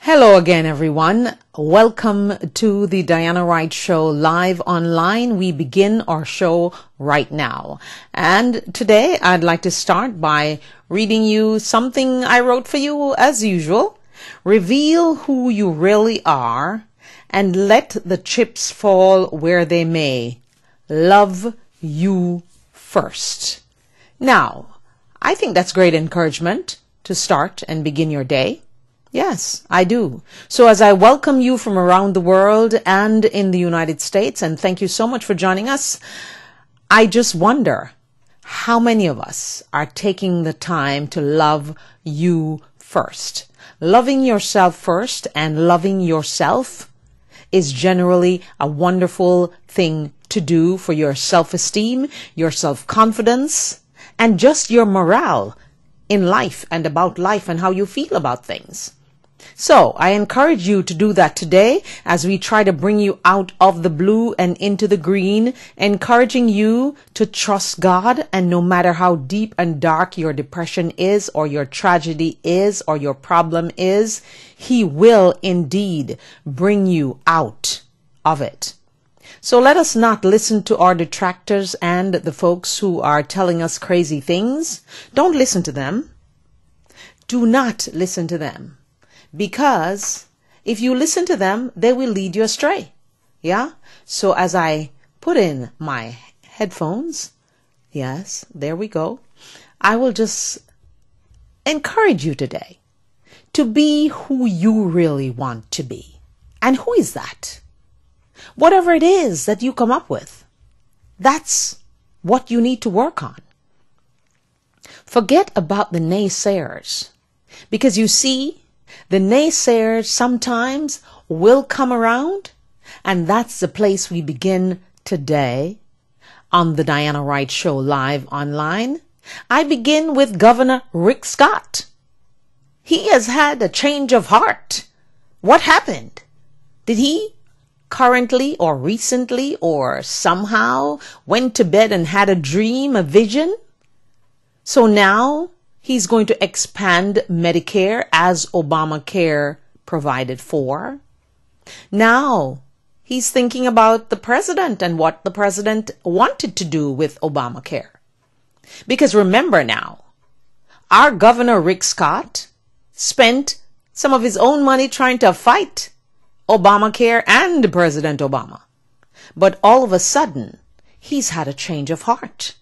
Hello again, everyone. Welcome to the Diana Wright Show live online. We begin our show right now. And today I'd like to start by reading you something I wrote for you as usual. Reveal who you really are and let the chips fall where they may. Love you first. Now, I think that's great encouragement to start and begin your day. Yes, I do. So as I welcome you from around the world and in the United States, and thank you so much for joining us, I just wonder how many of us are taking the time to love you first. Loving yourself first and loving yourself is generally a wonderful thing to do for your self-esteem, your self-confidence, and just your morale in life and about life and how you feel about things. So I encourage you to do that today as we try to bring you out of the blue and into the green, encouraging you to trust God. And no matter how deep and dark your depression is or your tragedy is or your problem is, He will indeed bring you out of it. So let us not listen to our detractors and the folks who are telling us crazy things. Don't listen to them. Do not listen to them. Because if you listen to them, they will lead you astray. Yeah? So as I put in my headphones, yes, there we go, I will just encourage you today to be who you really want to be. And who is that? Whatever it is that you come up with, that's what you need to work on. Forget about the naysayers. Because you see, the naysayers sometimes will come around, and that's the place we begin today on the Diana Wright Show live online. I begin with Governor Rick Scott. He has had a change of heart. What happened? Did he currently or recently or somehow went to bed and had a dream, a vision? So now he's going to expand Medicare as Obamacare provided for. Now he's thinking about the president and what the president wanted to do with Obamacare. Because remember now, our Governor Rick Scott spent some of his own money trying to fight Obamacare and President Obama. But all of a sudden, he's had a change of heart.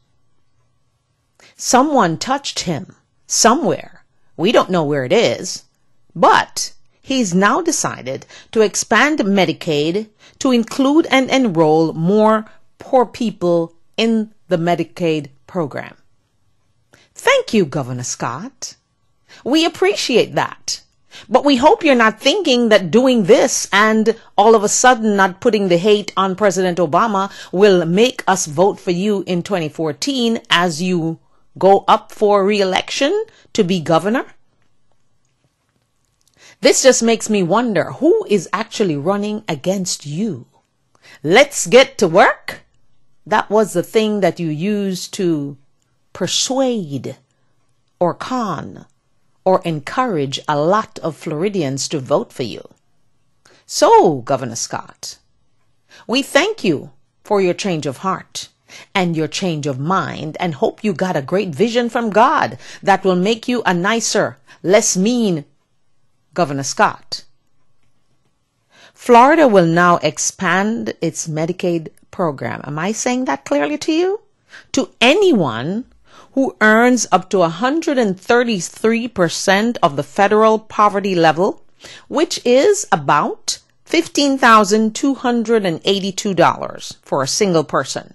Someone touched him somewhere. We don't know where it is, but he's now decided to expand Medicaid to include and enroll more poor people in the Medicaid program. Thank you, Governor Scott. We appreciate that. But we hope you're not thinking that doing this and all of a sudden not putting the hate on President Obama will make us vote for you in 2014 as you go up for re-election to be governor. This just makes me wonder who is actually running against you. Let's get to work. That was the thing that you used to persuade or con or encourage a lot of Floridians to vote for you. So, Governor Scott, we thank you for your change of heart and your change of mind, and hope you got a great vision from God that will make you a nicer, less mean Governor Scott. Florida will now expand its Medicaid program. Am I saying that clearly to you? To anyone who earns up to 133% of the federal poverty level, which is about $15,282 for a single person.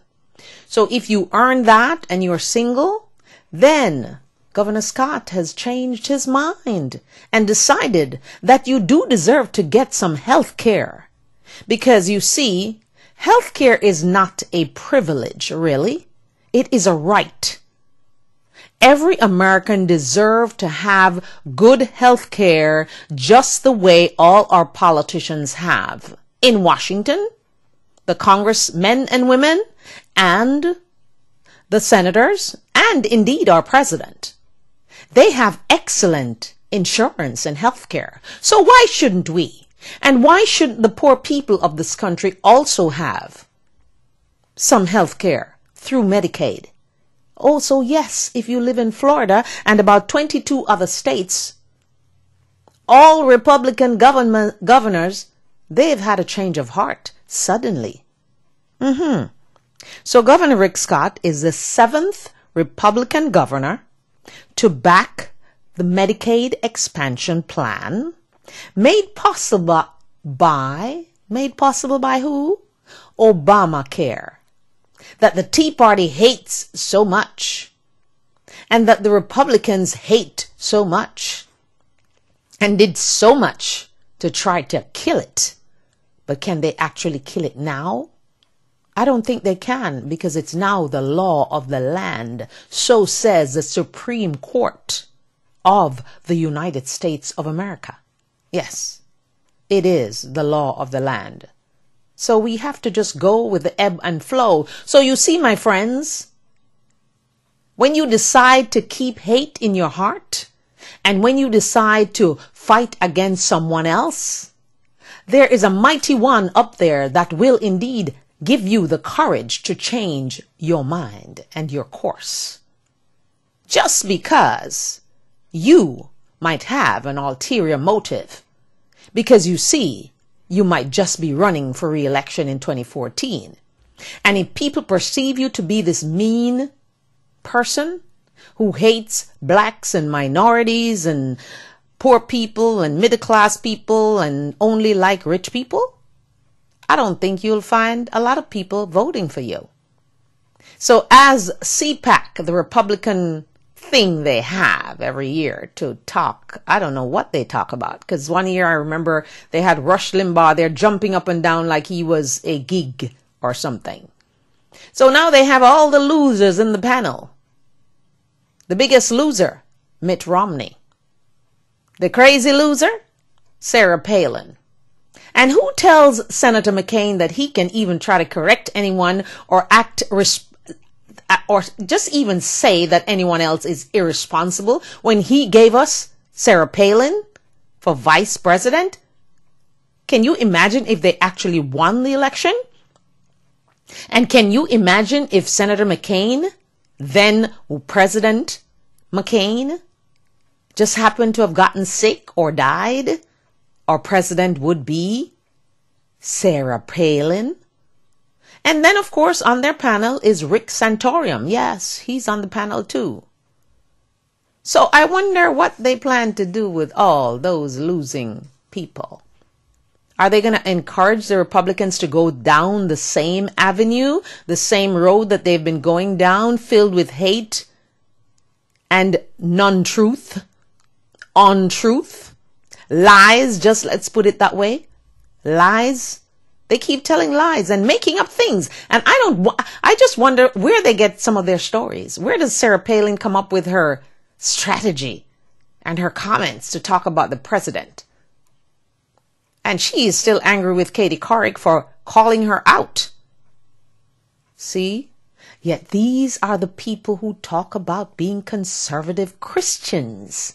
So if you earn that and you're single, then Governor Scott has changed his mind and decided that you do deserve to get some health care. Because you see, health care is not a privilege, really. It is a right. Every American deserves to have good health care just the way all our politicians have. In Washington, the congressmen and women, and the senators, and indeed our president. They have excellent insurance and health care. So why shouldn't we? And why shouldn't the poor people of this country also have some health care through Medicaid? Also, yes, if you live in Florida and about 22 other states, all Republican governors, they've had a change of heart suddenly. So Governor Rick Scott is the 7th Republican governor to back the Medicaid expansion plan, made possible by who? Obamacare, that the Tea Party hates so much, and that the Republicans hate so much, and did so much to try to kill it. But can they actually kill it now? I don't think they can, because it's now the law of the land. So says the Supreme Court of the United States of America. Yes, it is the law of the land. So we have to just go with the ebb and flow. So you see, my friends, when you decide to keep hate in your heart, and when you decide to fight against someone else, there is a mighty one up there that will indeed give you the courage to change your mind and your course. Just because you might have an ulterior motive, because you see, you might just be running for re-election in 2014. And if people perceive you to be this mean person who hates blacks and minorities and poor people and middle-class people and only like rich people, I don't think you'll find a lot of people voting for you. So as CPAC, the Republican thing they have every year to talk, I don't know what they talk about, because one year I remember they had Rush Limbaugh there jumping up and down like he was a gig or something. So now they have all the losers in the panel. The biggest loser, Mitt Romney. The crazy loser, Sarah Palin. And who tells Senator McCain that he can even try to correct anyone or or just even say that anyone else is irresponsible when he gave us Sarah Palin for vice president? Can you imagine if they actually won the election? And can you imagine if Senator McCain, then President McCain, just happened to have gotten sick or died? Our president would be Sarah Palin. And then, of course, on their panel is Rick Santorum. Yes, he's on the panel too. So I wonder what they plan to do with all those losing people. Are they going to encourage the Republicans to go down the same avenue, the same road that they've been going down, filled with hate and non-truth, untruth? Lies, just let's put it that way. Lies. They keep telling lies and making up things. And I just wonder where they get some of their stories. Where does Sarah Palin come up with her strategy and her comments to talk about the president? And she is still angry with Katie Couric for calling her out. See? Yet these are the people who talk about being conservative Christians.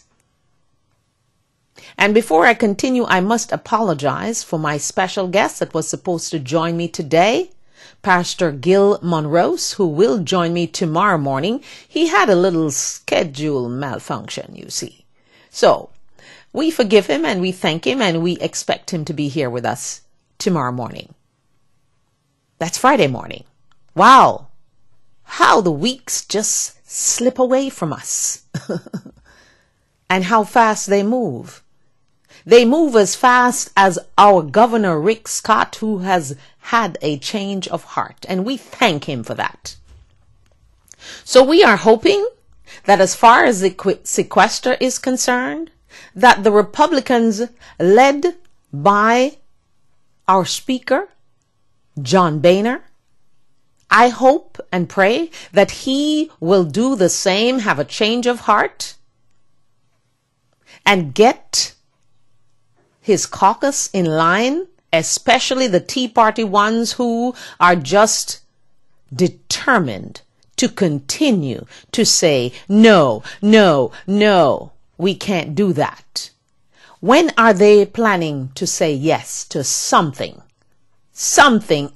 And before I continue, I must apologize for my special guest that was supposed to join me today, Pastor Gil Monrose, who will join me tomorrow morning. He had a little schedule malfunction, you see. So we forgive him and we thank him and we expect him to be here with us tomorrow morning. That's Friday morning. Wow. How the weeks just slip away from us. And how fast they move. They move as fast as our Governor Rick Scott, who has had a change of heart. And we thank him for that. So we are hoping that as far as the sequester is concerned, that the Republicans led by our Speaker, John Boehner, I hope and pray that he will do the same, have a change of heart, and get his caucus in line, especially the Tea Party ones who are just determined to continue to say, no, no, no. we can't do that? When are they planning to say yes to something,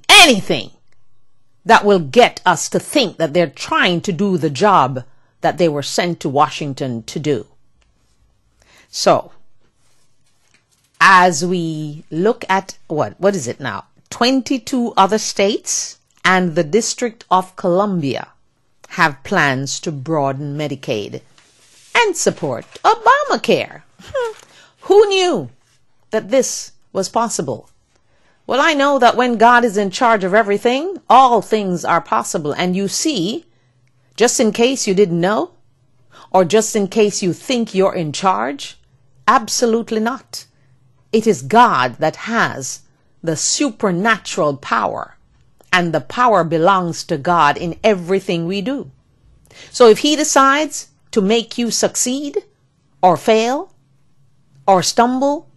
anything that will get us to think that they're trying to do the job that they were sent to Washington to do? So, as we look at what is it now? 22 other states and the District of Columbia have plans to broaden Medicaid and support Obamacare. Who knew that this was possible? Well, I know that when God is in charge of everything, all things are possible. And you see, just in case you didn't know, or just in case you think you're in charge, absolutely not. It is God that has the supernatural power, and the power belongs to God in everything we do. So if he decides to make you succeed or fail or stumble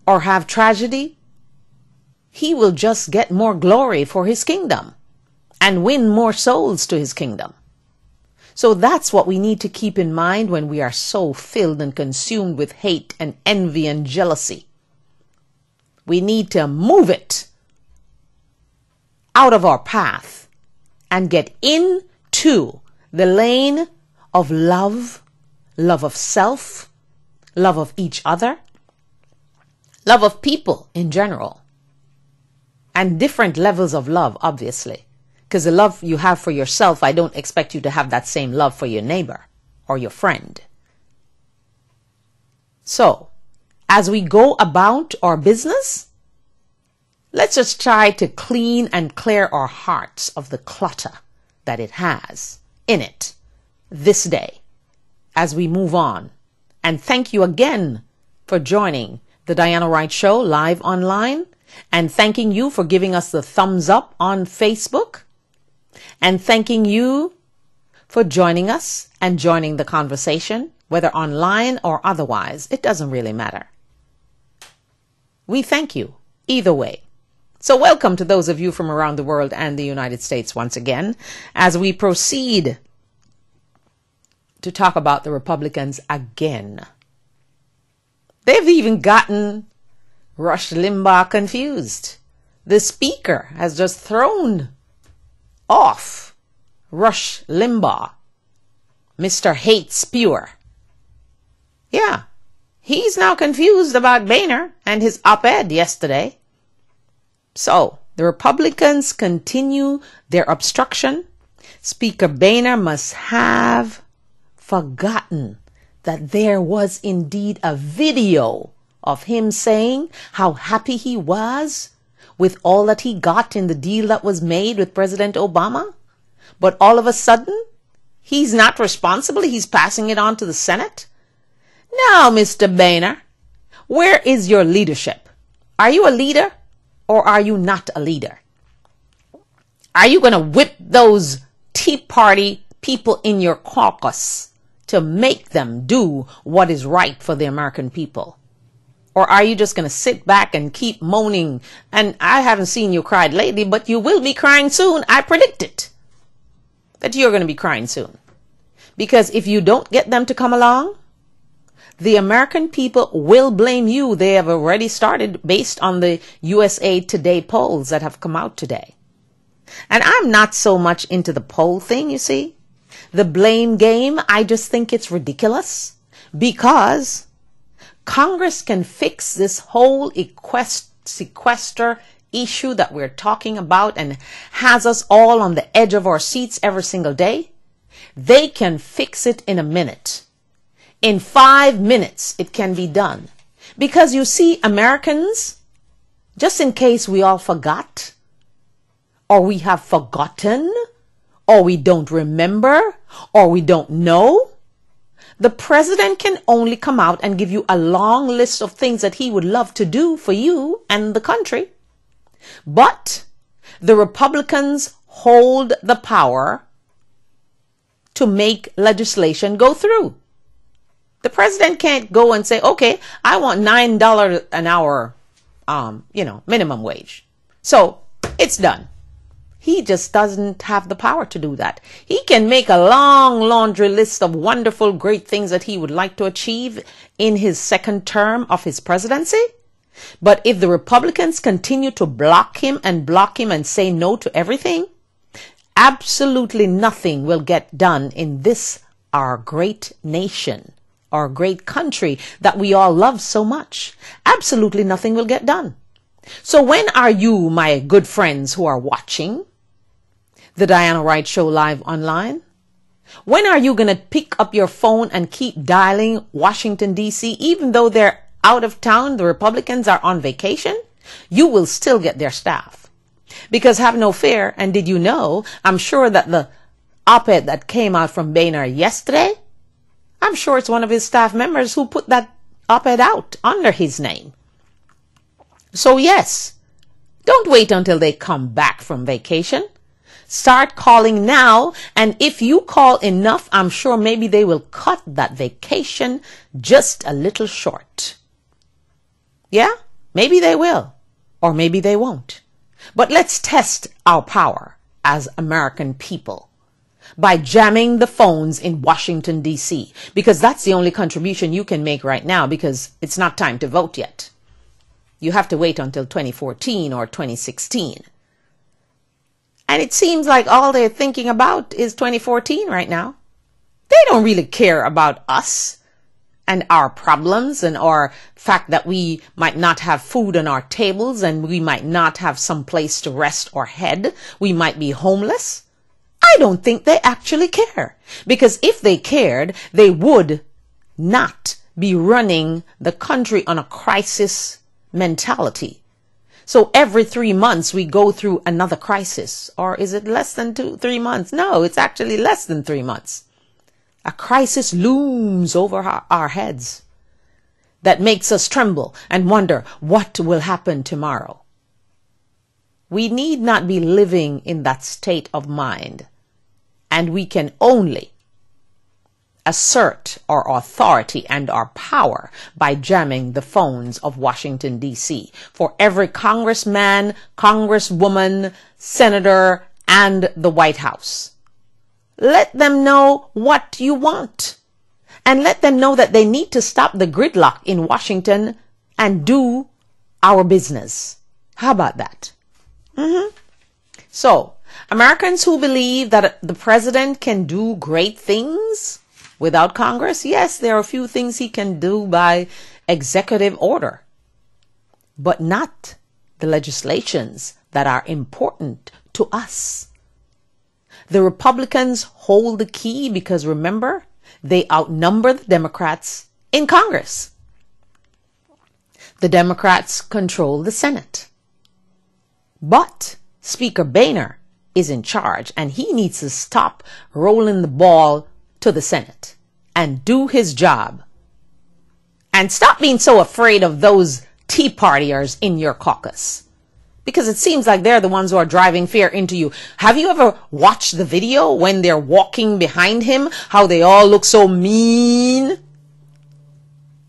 or have tragedy, he will just get more glory for his kingdom and win more souls to his kingdom. So that's what we need to keep in mind when we are so filled and consumed with hate and envy and jealousy. We need to move it out of our path and get into the lane of love, love of self, love of each other, love of people in general, and different levels of love, obviously. Because the love you have for yourself, I don't expect you to have that same love for your neighbor or your friend. So, as we go about our business, let's just try to clean and clear our hearts of the clutter that it has in it this day as we move on. And thank you again for joining the Diana Wright Show live online, and thanking you for giving us the thumbs up on Facebook, and thanking you for joining us and joining the conversation, whether online or otherwise. It doesn't really matter. We thank you either way. So welcome to those of you from around the world and the United States once again, as we proceed to talk about the Republicans again. They've even gotten Rush Limbaugh confused. The speaker has just thrown off Rush Limbaugh, Mr. Hate Spewer. Yeah, he's now confused about Boehner and his op-ed yesterday. So, the Republicans continue their obstruction. Speaker Boehner must have forgotten that there was indeed a video of him saying how happy he was with all that he got in the deal that was made with President Obama. But all of a sudden, he's not responsible. He's passing it on to the Senate. Now, Mr. Boehner, where is your leadership? Are you a leader or are you not a leader? Are you going to whip those Tea Party people in your caucus to make them do what is right for the American people? Or are you just going to sit back and keep moaning? And I haven't seen you cry lately, but you will be crying soon. I predict it, that you're going to be crying soon. Because if you don't get them to come along, the American people will blame you. They have already started based on the USA Today polls that have come out today. And I'm not so much into the poll thing, you see. The blame game, I just think it's ridiculous, because Congress can fix this whole sequester issue that we're talking about and has us all on the edge of our seats every single day. They can fix it in a minute. In 5 minutes, it can be done. Because you see, Americans, just in case we all forgot, or we have forgotten, or we don't remember, or we don't know, the president can only come out and give you a long list of things that he would love to do for you and the country. But the Republicans hold the power to make legislation go through. The president can't go and say, okay, I want $9 an hour, minimum wage. So it's done. He just doesn't have the power to do that. He can make a long laundry list of wonderful, great things that he would like to achieve in his second term of his presidency. But if the Republicans continue to block him and say no to everything, absolutely nothing will get done in this, our great nation, our great country that we all love so much. Absolutely nothing will get done. So when are you, my good friends who are watching the Diana Wright Show live online, when are you going to pick up your phone and keep dialing Washington, D.C., even though they're out of town, the Republicans are on vacation? You will still get their staff. Because have no fear, and did you know, I'm sure that the op-ed that came out from Boehner yesterday, I'm sure it's one of his staff members who put that op-ed out under his name. So yes, don't wait until they come back from vacation. Start calling now, and if you call enough, I'm sure maybe they will cut that vacation just a little short. Yeah, maybe they will, or maybe they won't. But let's test our power as American people by jamming the phones in Washington, D.C., because that's the only contribution you can make right now, because it's not time to vote yet. You have to wait until 2014 or 2016. And it seems like all they're thinking about is 2014 right now. They don't really care about us and our problems and our fact that we might not have food on our tables and we might not have some place to rest our head. We might be homeless. I don't think they actually care, because if they cared, they would not be running the country on a crisis mentality. So every 3 months we go through another crisis. Or is it less than 3 months? No, it's actually less than 3 months. A crisis looms over our heads that makes us tremble and wonder what will happen tomorrow. We need not be living in that state of mind. And we can only assert our authority and our power by jamming the phones of Washington, D.C. for every congressman, congresswoman, senator, and the White House. Let them know what you want. And let them know that they need to stop the gridlock in Washington and do our business. How about that? So, Americans who believe that the president can do great things without Congress, yes, there are a few things he can do by executive order, but not the legislations that are important to us. The Republicans hold the key because, remember, they outnumber the Democrats in Congress. The Democrats control the Senate. But Speaker Boehner is in charge, and he needs to stop rolling the ball to the Senate and do his job. And stop being so afraid of those Tea Partiers in your caucus, because it seems like they're the ones who are driving fear into you. Have you ever watched the video when they're walking behind him, how they all look so mean?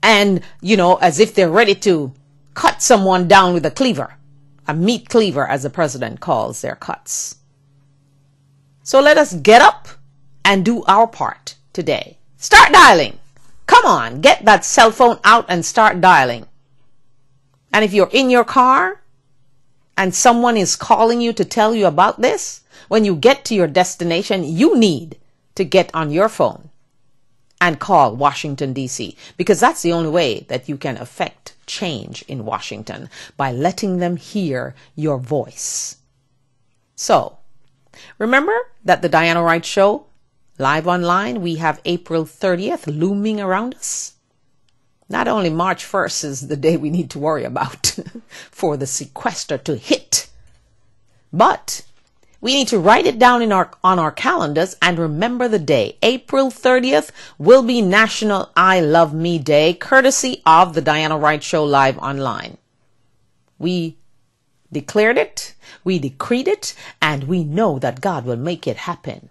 And, you know, as if they're ready to cut someone down with a cleaver, a meat cleaver, as the president calls their cuts. So let us get up and do our part today. Start dialing. Come on, get that cell phone out and start dialing. And if you're in your car and someone is calling you to tell you about this, when you get to your destination, you need to get on your phone and call Washington, D.C., because that's the only way that you can affect change in Washington, by letting them hear your voice. So, remember that the Diana Wright Show, live online, we have April 30th looming around us. Not only March 1st is the day we need to worry about for the sequester to hit, but we need to write it down on our calendars and remember the day. April 30th will be National I Love Me Day, courtesy of the Diana Wright Show live online. We declared it, we decreed it, and we know that God will make it happen.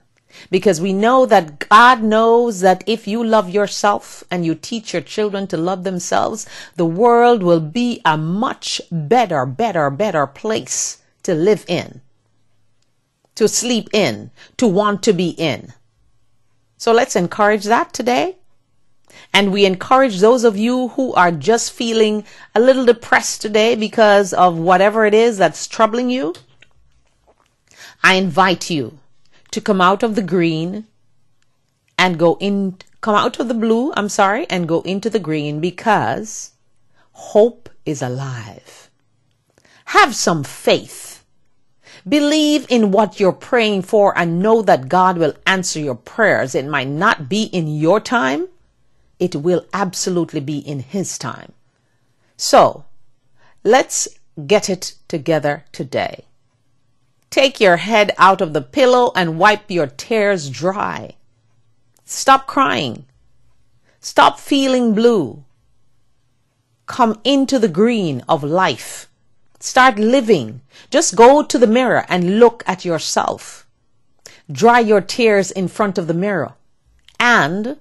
Because we know that God knows that if you love yourself and you teach your children to love themselves, the world will be a much better place to live in. to sleep in, to want to be in. So let's encourage that today. And we encourage those of you who are just feeling a little depressed today because of whatever it is that's troubling you. I invite you to come out of the green and come out of the blue, and go into the green, because hope is alive. Have some faith. Believe in what you're praying for and know that God will answer your prayers. It might not be in your time. It will absolutely be in His time. So let's get it together today. Take your head out of the pillow and wipe your tears dry. Stop crying. Stop feeling blue. Come into the green of life. Start living. Just go to the mirror and look at yourself. Dry your tears in front of the mirror. And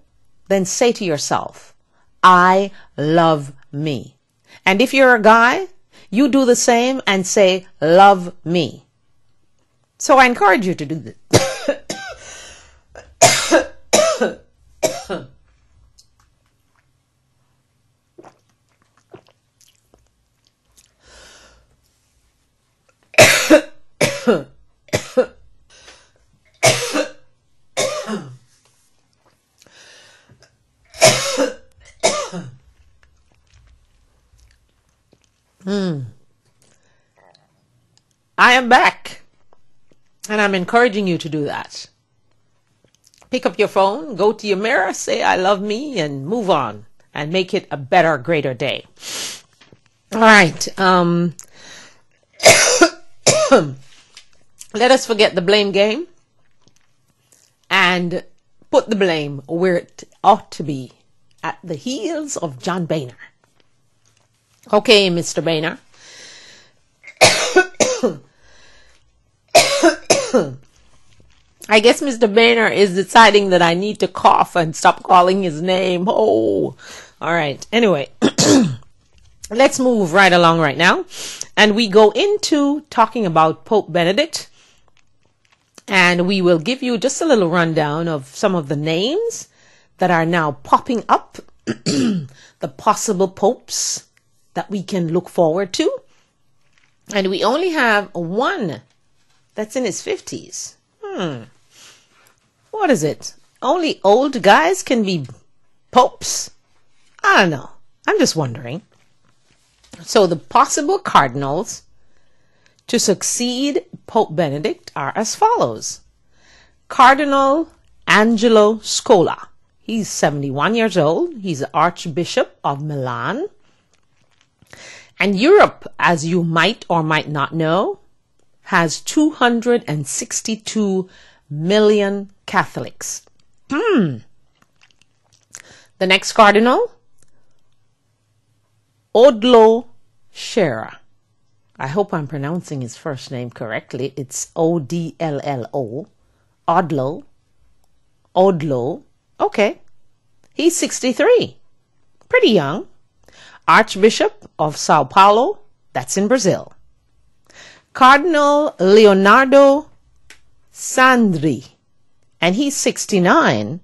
then say to yourself, I love me. And if you're a guy, you do the same and say, love me. So I encourage you to do this. I am back, and I'm encouraging you to do that. Pick up your phone, go to your mirror, say I love me, and move on and make it a better, greater day. All right. Let us forget the blame game and put the blame where it ought to be, at the heels of John Boehner. Okay, Mr. Boehner. I guess Mr. Boehner is deciding that I need to cough and stop calling his name. Oh, all right. Anyway, let's move right along right now. And we go into talking about Pope Benedict. And we will give you just a little rundown of some of the names that are now popping up, the possible popes that we can look forward to. And we only have one that's in his 50s. What is it? Only old guys can be popes? I don't know. I'm just wondering. So the possible cardinals to succeed Pope Benedict are as follows. Cardinal Angelo Scola. He's 71 years old. He's the Archbishop of Milan. And Europe, as you might or might not know, has 262 million Catholics. The next cardinal, Odlo Shera. I hope I'm pronouncing his first name correctly. It's Odlo. Odlo. Okay. He's 63. Pretty young. Archbishop of Sao Paulo. That's in Brazil. Cardinal Leonardo Sandri. And he's 69.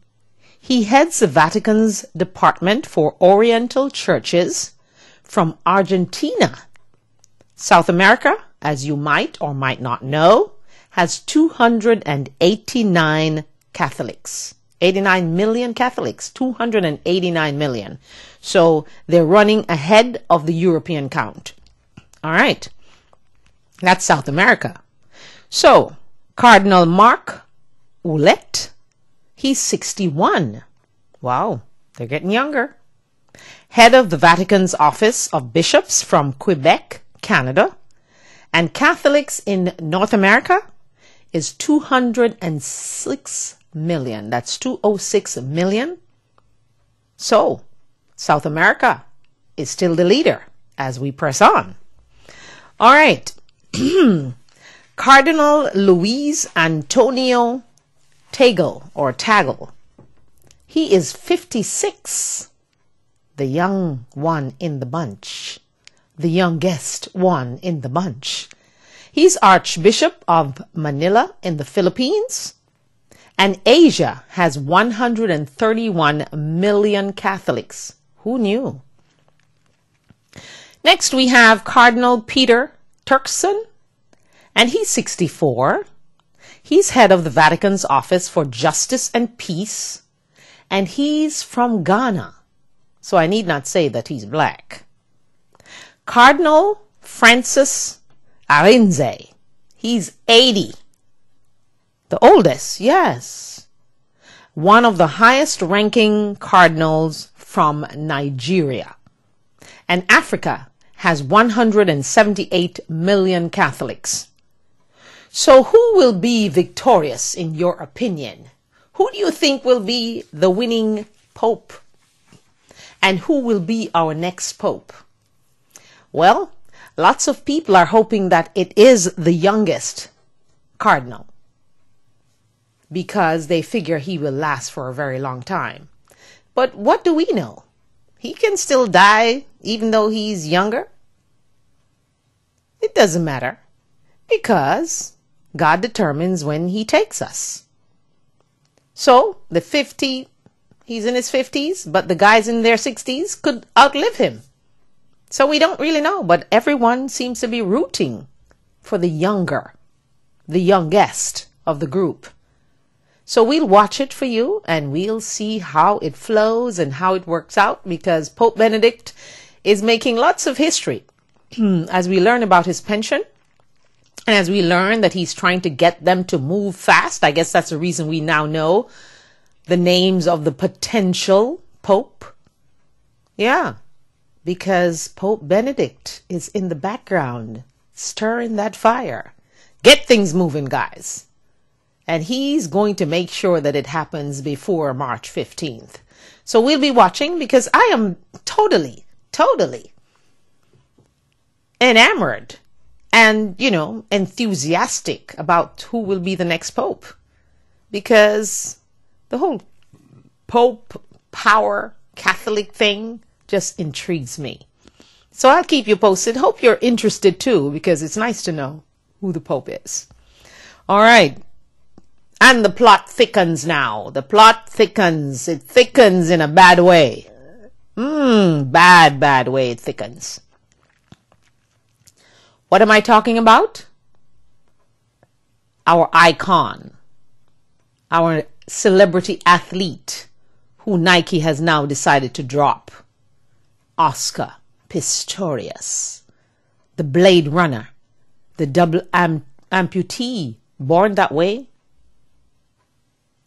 He heads the Vatican's Department for Oriental Churches from Argentina. South America, as you might or might not know, has 289 Catholics. 89 million Catholics, 289 million. So they're running ahead of the European count. All right. That's South America. So Cardinal Marc Ouellet, he's 61. Wow, they're getting younger. Head of the Vatican's Office of Bishops from Quebec, Canada. And Catholics in North America is 206 million. That's 206 million. So South America is still the leader as we press on. All right. Cardinal Luis Antonio Tagle. He is 56. The young one in the bunch. The youngest one in the bunch. He's Archbishop of Manila in the Philippines. And Asia has 131 million Catholics. Who knew? Next, we have Cardinal Peter Turkson, and he's 64. He's head of the Vatican's Office for Justice and Peace, and he's from Ghana, so I need not say that he's black. Cardinal Francis Arinze, he's 80. The oldest, yes. One of the highest ranking cardinals from Nigeria. And Africa has 178 million Catholics. So who will be victorious in your opinion? Who do you think will be the winning pope? And who will be our next pope? Well, lots of people are hoping that it is the youngest cardinal, because they figure he will last for a very long time. But what do we know? He can still die even though he's younger. It doesn't matter, because God determines when he takes us. So he's in his 50s, but the guys in their 60s could outlive him. So we don't really know, but everyone seems to be rooting for the youngest of the group. So we'll watch it for you, and we'll see how it flows and how it works out, because Pope Benedict is making lots of history as we learn about his pension, and as we learn that he's trying to get them to move fast. I guess that's the reason we now know the names of the potential pope. Yeah, because Pope Benedict is in the background stirring that fire. Get things moving, guys. And he's going to make sure that it happens before March 15th. So we'll be watching, because I am totally enamored and, enthusiastic about who will be the next pope. Because the whole pope power Catholic thing just intrigues me. So I'll keep you posted. Hope you're interested too, because it's nice to know who the pope is. All right. And the plot thickens now. The plot thickens. It thickens in a bad way. Bad way it thickens. What am I talking about? Our icon. Our celebrity athlete who Nike has now decided to drop. Oscar Pistorius. The Blade Runner. The double amputee. Born that way.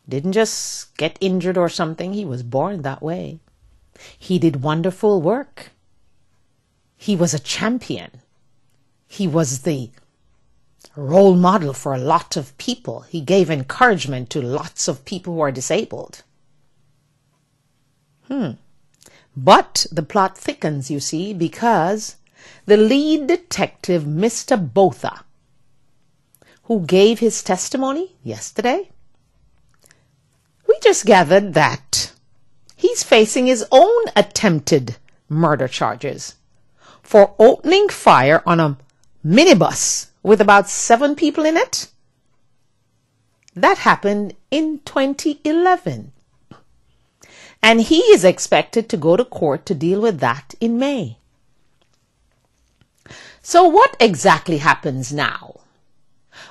Didn't just get injured or something. He was born that way. He did wonderful work. He was a champion. He was the role model for a lot of people. He gave encouragement to lots of people who are disabled. But the plot thickens, you see, because the lead detective, Mr. Botha, who gave his testimony yesterday, we just gathered that he's facing his own attempted murder charges for opening fire on a minibus with about 7 people in it. That happened in 2011. And he is expected to go to court to deal with that in May. So what exactly happens now?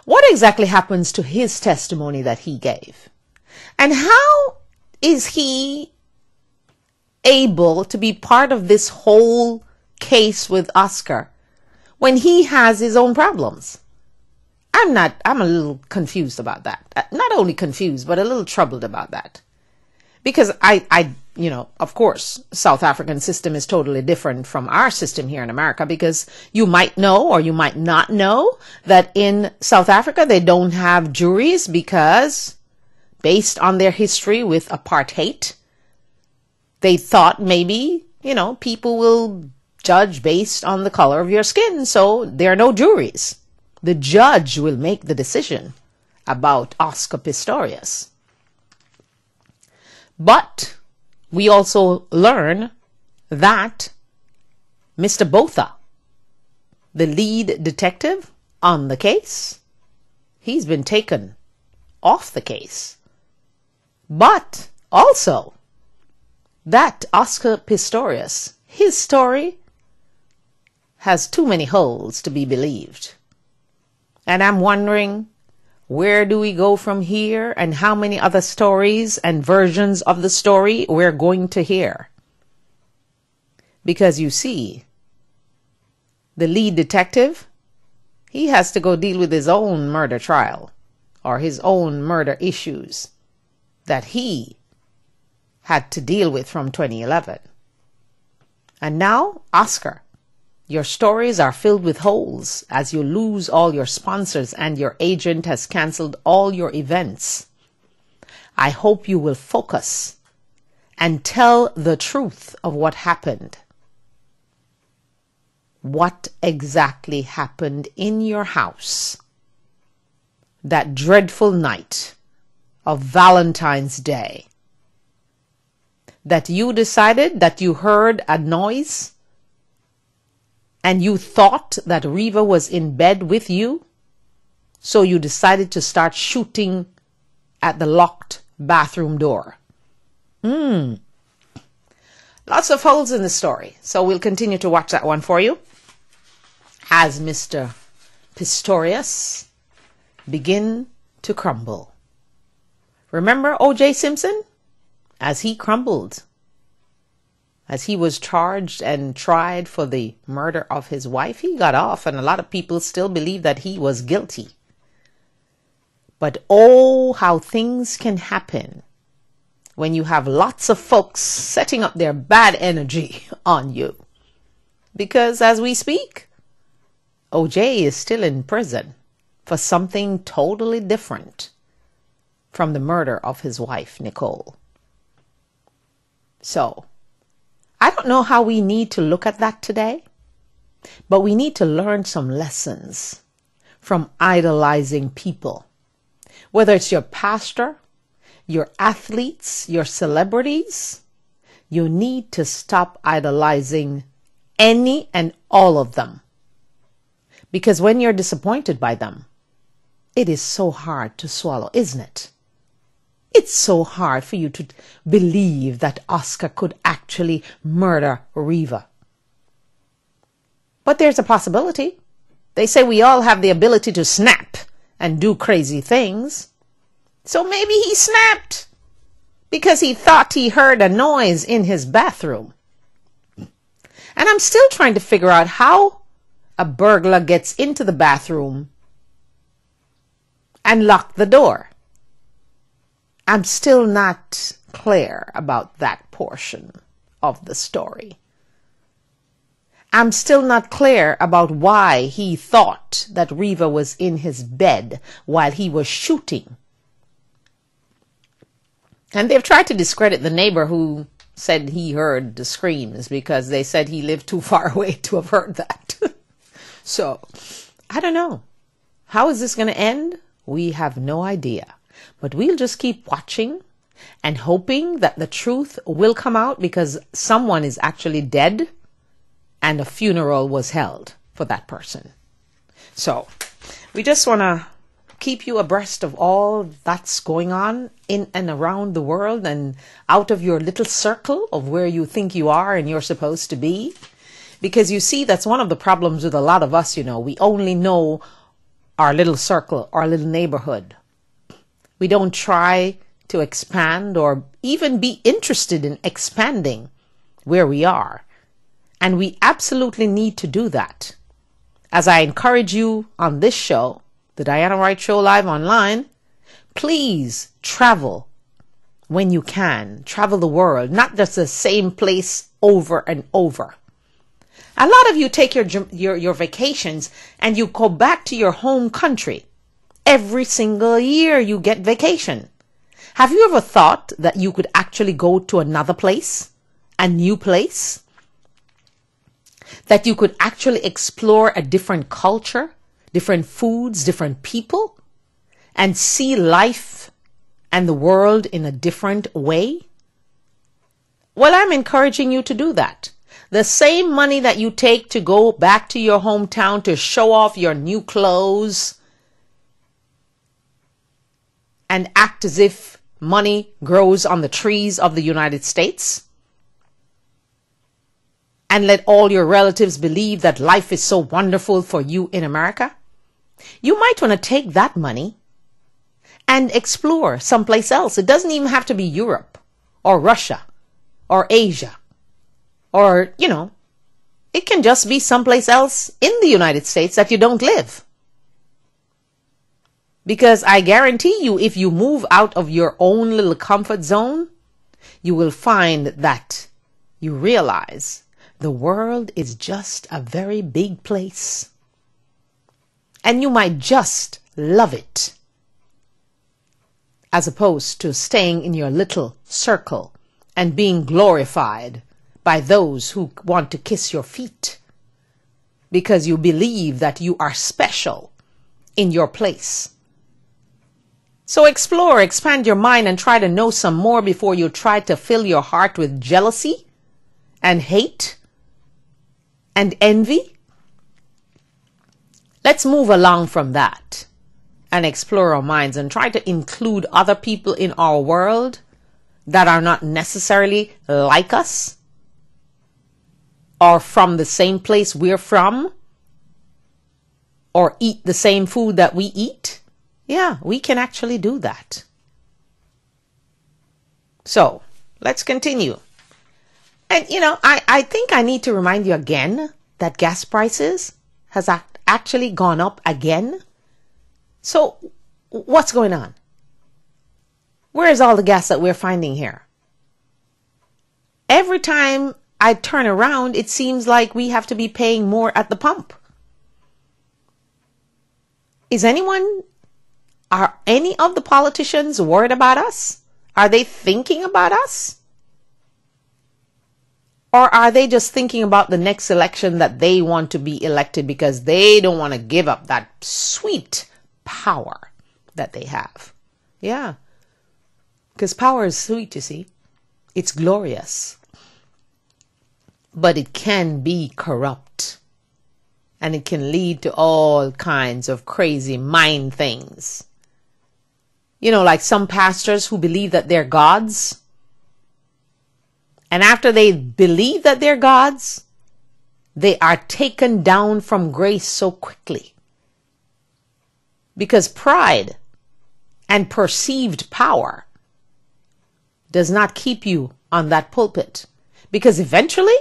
What exactly happens to his testimony that he gave? And how is he able to be part of this whole case with Oscar when he has his own problems? I'm a little confused about that. Not only confused, but a little troubled about that. Because of course, South African system is totally different from our system here in America, because you might know or you might not know that in South Africa, they don't have juries because based on their history with apartheid, they thought maybe, people will judge based on the color of your skin. So there are no juries. The judge will make the decision about Oscar Pistorius. But we also learn that Mr. Botha, the lead detective, on the case. He's been taken off the case. But also that Oscar Pistorius, his story has too many holes to be believed. And I'm wondering, where do we go from here, and how many other stories and versions of the story we're going to hear? Because you see, the lead detective, he has to go deal with his own murder trial or his own murder issues that he had to deal with from 2011. And now, Oscar, your stories are filled with holes as you lose all your sponsors and your agent has canceled all your events. I hope you will focus and tell the truth of what happened. What exactly happened in your house that dreadful night of Valentine's Day, that you decided that you heard a noise and you thought that Reva was in bed with you, so you decided to start shooting at the locked bathroom door. Lots of holes in the story, so we'll continue to watch that one for you as Mr. Pistorius begin to crumble. Remember O.J. Simpson? As he crumbled, as he was charged and tried for the murder of his wife, he got off, and a lot of people still believe that he was guilty. But oh, how things can happen when you have lots of folks setting up their bad energy on you. Because as we speak, O.J. is still in prison for something totally different from the murder of his wife, Nicole. So, I don't know how we need to look at that today, but we need to learn some lessons from idolizing people. Whether it's your pastor, your athletes, your celebrities, you need to stop idolizing any and all of them. Because when you're disappointed by them, it is so hard to swallow, isn't it? It's so hard for you to believe that Oscar could actually murder Reva. But there's a possibility. They say we all have the ability to snap and do crazy things. So maybe he snapped because he thought he heard a noise in his bathroom. And I'm still trying to figure out how a burglar gets into the bathroom and lock the door. I'm still not clear about that portion of the story. I'm still not clear about why he thought that Reva was in his bed while he was shooting. And they've tried to discredit the neighbor who said he heard the screams because they said he lived too far away to have heard that. So, I don't know. How is this going to end? We have no idea. But we'll just keep watching and hoping that the truth will come out, because someone is actually dead and a funeral was held for that person. So we just want to keep you abreast of all that's going on in and around the world and out of your little circle of where you think you are and you're supposed to be. Because you see, that's one of the problems with a lot of us, we only know our little circle, our little neighborhood. We don't try to expand or even be interested in expanding where we are. And we absolutely need to do that. As I encourage you on this show, the Diana Wright Show Live Online, please travel when you can. Travel the world, not just the same place over and over. A lot of you take your vacations and you go back to your home country. Every single year you get vacation. Have you ever thought that you could actually go to another place, a new place? That you could actually explore a different culture, different foods, different people, and see life and the world in a different way? Well, I'm encouraging you to do that. The same money that you take to go back to your hometown to show off your new clothes and act as if money grows on the trees of the United States, and let all your relatives believe that life is so wonderful for you in America, you might want to take that money and explore someplace else. It doesn't even have to be Europe or Russia or Asia or, it can just be someplace else in the United States that you don't live. Because I guarantee you, if you move out of your own little comfort zone, you will find that you realize the world is just a very big place. And you might just love it, as opposed to staying in your little circle and being glorified by those who want to kiss your feet because you believe that you are special in your place. So explore, expand your mind, and try to know some more before you try to fill your heart with jealousy and hate and envy. Let's move along from that and explore our minds and try to include other people in our world that are not necessarily like us or from the same place we're from or eat the same food that we eat. Yeah, we can actually do that. So let's continue. And, I think I need to remind you again that gas prices has actually gone up again. So what's going on? Where is all the gas that we're finding here? Every time I turn around, it seems like we have to be paying more at the pump. Are any of the politicians worried about us? Are they thinking about us? Or are they just thinking about the next election that they want to be elected because they don't want to give up that sweet power that they have? Yeah. Because power is sweet, you see. It's glorious. But it can be corrupt. And it can lead to all kinds of crazy mind things. Like some pastors who believe that they're gods. And after they believe that they're gods, they are taken down from grace so quickly. Because pride and perceived power does not keep you on that pulpit. Because eventually,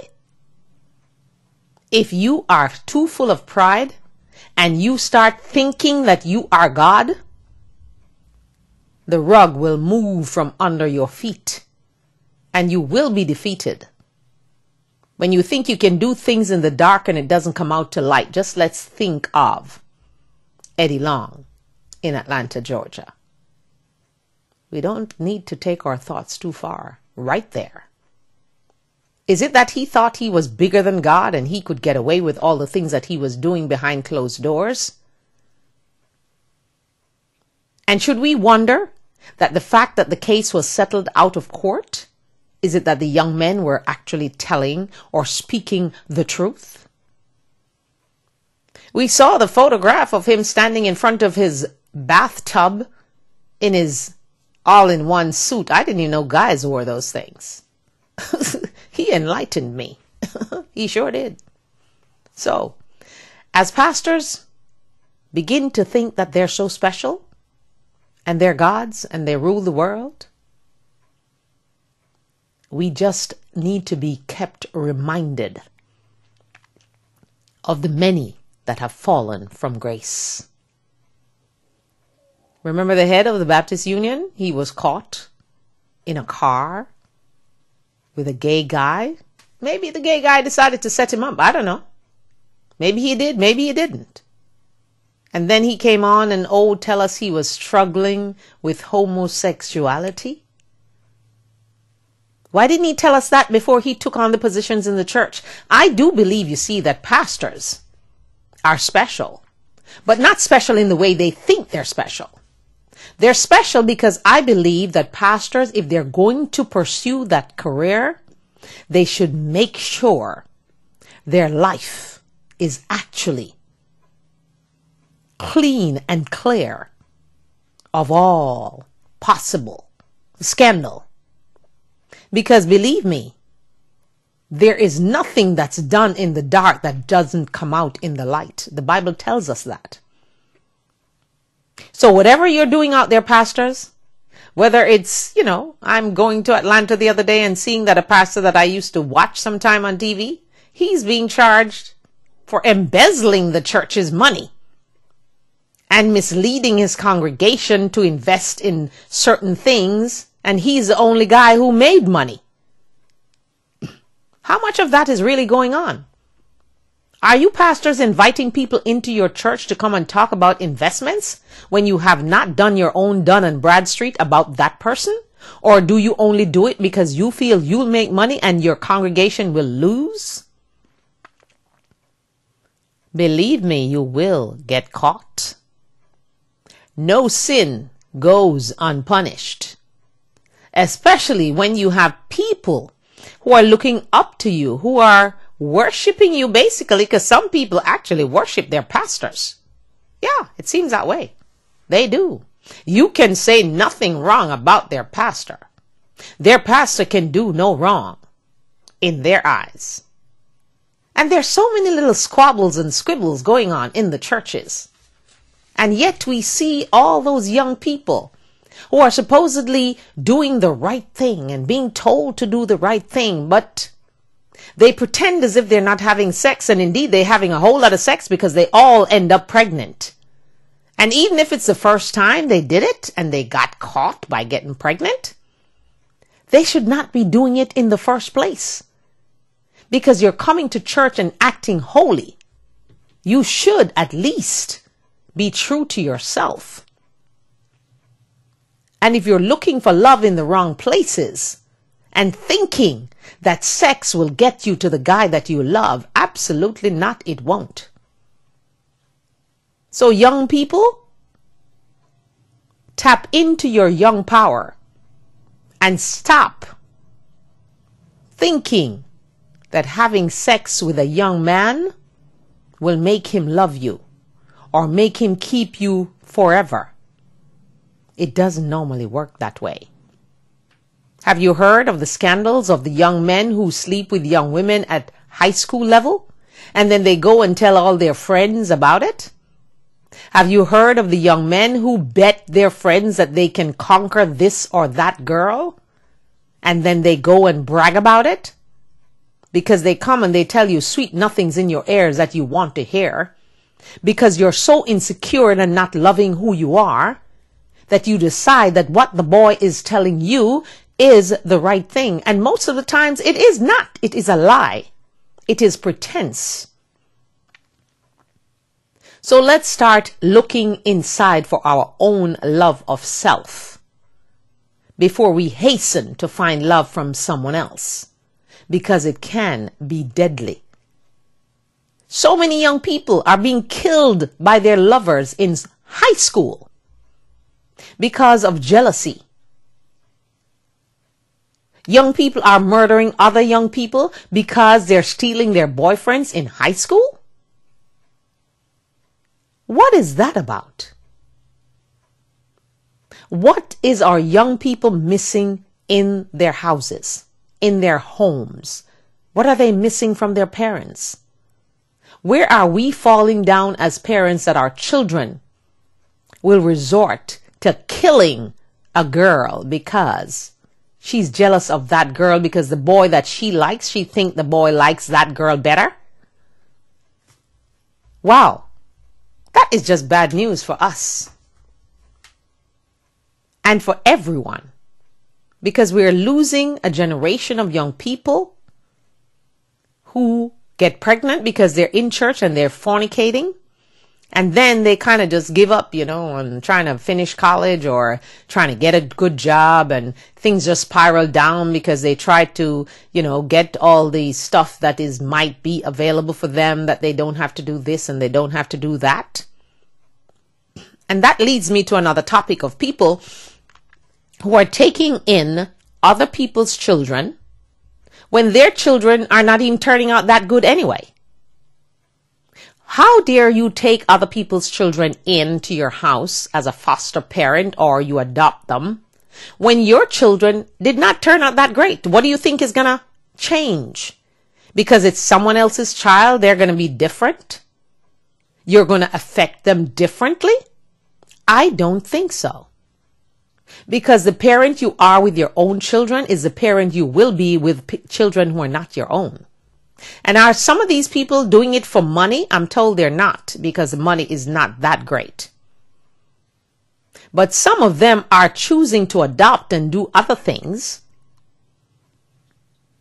if you are too full of pride and you start thinking that you are God, the rug will move from under your feet and you will be defeated. When you think you can do things in the dark and it doesn't come out to light, just let's think of Eddie Long in Atlanta, Georgia. We don't need to take our thoughts too far. Right there. Is it that he thought he was bigger than God and he could get away with all the things that he was doing behind closed doors? And should we wonder that the fact that the case was settled out of court, is it that the young men were actually telling or speaking the truth? We saw the photograph of him standing in front of his bathtub in his all-in-one suit. I didn't even know guys wore those things. He enlightened me. He sure did. So, as pastors begin to think that they're so special and they're gods and they rule the world, we just need to be kept reminded of the many that have fallen from grace. Remember the head of the Baptist Union? He was caught in a car with a gay guy. Maybe the gay guy decided to set him up. I don't know. Maybe he did. Maybe he didn't. And then he came on and tell us he was struggling with homosexuality. Why didn't he tell us that before he took on the positions in the church? I do believe, you see, that pastors are special, but not special in the way they think they're special. They're special because I believe that pastors, if they're going to pursue that career, they should make sure their life is actually clean and clear of all possible scandal. Because believe me, there is nothing that's done in the dark that doesn't come out in the light. The Bible tells us that. So whatever you're doing out there, pastors, whether it's, I'm going to Atlanta the other day and seeing that a pastor that I used to watch sometime on TV, he's being charged for embezzling the church's money and misleading his congregation to invest in certain things, and he's the only guy who made money. How much of that is really going on? Are you pastors inviting people into your church to come and talk about investments when you have not done your own Dun & Bradstreet about that person? Or do you only do it because you feel you'll make money and your congregation will lose? Believe me, you will get caught. No sin goes unpunished, especially when you have people who are looking up to you, who are worshiping you basically, because some people actually worship their pastors. Yeah, it seems that way. They do. You can say nothing wrong about their pastor. Their pastor can do no wrong in their eyes. And there's so many little squabbles and squibbles going on in the churches. And yet we see all those young people who are supposedly doing the right thing and being told to do the right thing, but they pretend as if they're not having sex, and indeed they're having a whole lot of sex because they all end up pregnant. And even if it's the first time they did it and they got caught by getting pregnant, they should not be doing it in the first place. Because you're coming to church and acting holy. You should at least be true to yourself. And if you're looking for love in the wrong places and thinking that sex will get you to the guy that you love, absolutely not, it won't. So young people, tap into your young power and stop thinking that having sex with a young man will make him love you or make him keep you forever. It doesn't normally work that way. Have you heard of the scandals of the young men who sleep with young women at high school level, and then they go and tell all their friends about it? Have you heard of the young men who bet their friends that they can conquer this or that girl, and then they go and brag about it? Because they come and they tell you sweet nothings in your ears that you want to hear, because you're so insecure and not loving who you are, that you decide that what the boy is telling you is the right thing. And most of the times it is not. It is a lie. It is pretense. So let's start looking inside for our own love of self before we hasten to find love from someone else, because it can be deadly. So many young people are being killed by their lovers in high school because of jealousy. Young people are murdering other young people because they're stealing their boyfriends in high school. What is that about? What is our young people missing in their houses, in their homes? What are they missing from their parents? Where are we falling down as parents that our children will resort to killing a girl because she's jealous of that girl, because the boy that she likes, she thinks the boy likes that girl better? Wow. That is just bad news for us. And for everyone. Because we are losing a generation of young people who get pregnant because they're in church and they're fornicating. And then they kind of just give up, on trying to finish college or trying to get a good job, and things just spiral down because they try to, get all the stuff that might be available for them, that they don't have to do this and they don't have to do that. And that leads me to another topic of people who are taking in other people's children when their children are not even turning out that good anyway. How dare you take other people's children into your house as a foster parent or you adopt them when your children did not turn out that great? What do you think is going to change? Because it's someone else's child, they're going to be different? You're going to affect them differently? I don't think so. Because the parent you are with your own children is the parent you will be with children who are not your own. And are some of these people doing it for money? I'm told they're not, because the money is not that great. But some of them are choosing to adopt and do other things